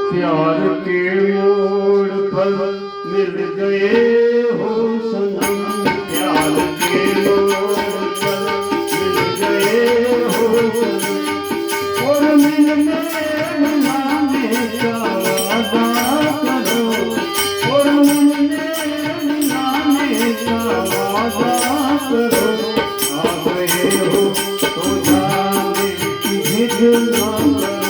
प्यार के मोड़ पर मिल गए हो सनम, प्यार के मोड़ पर मिल गए हो सनम, और मिलने मिलाने का वादा करो, और मिलने मिलाने का वादा करो। आ गए हो तो जाने की जिद ना करो,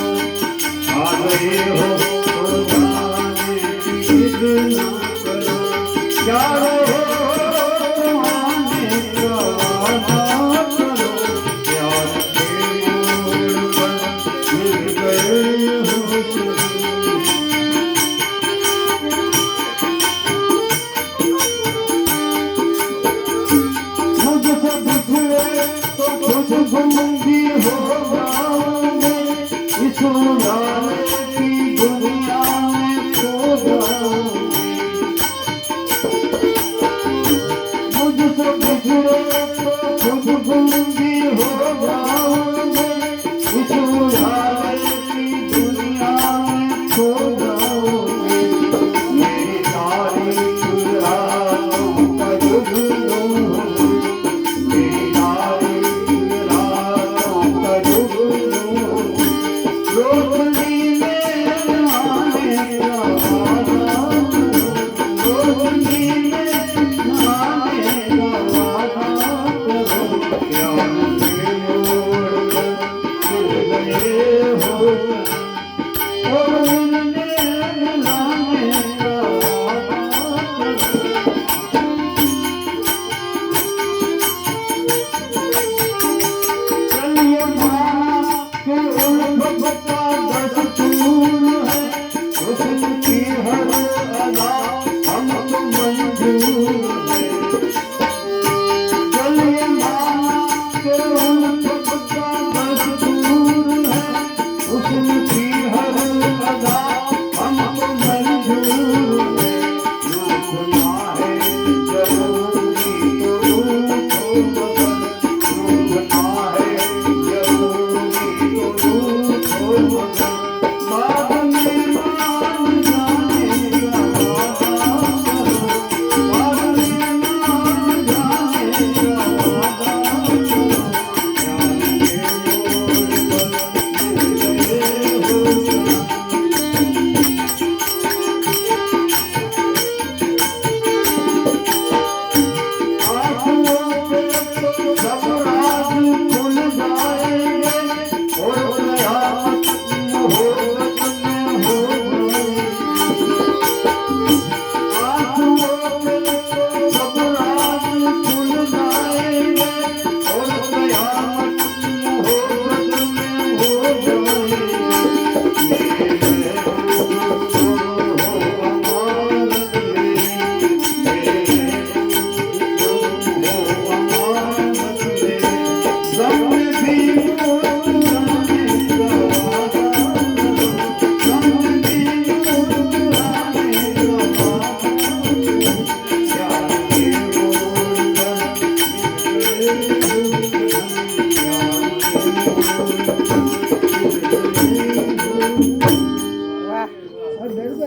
आ गए हो तो जाने की जिद ना करो, यारो हो आने का वादा करो, प्यार के मोड़ पर मिल गए हो सनम। मुझसे बिछड़े तो खुद बंदी हो जाओगे, इस उजाले की दुनिया में खो जाओगे।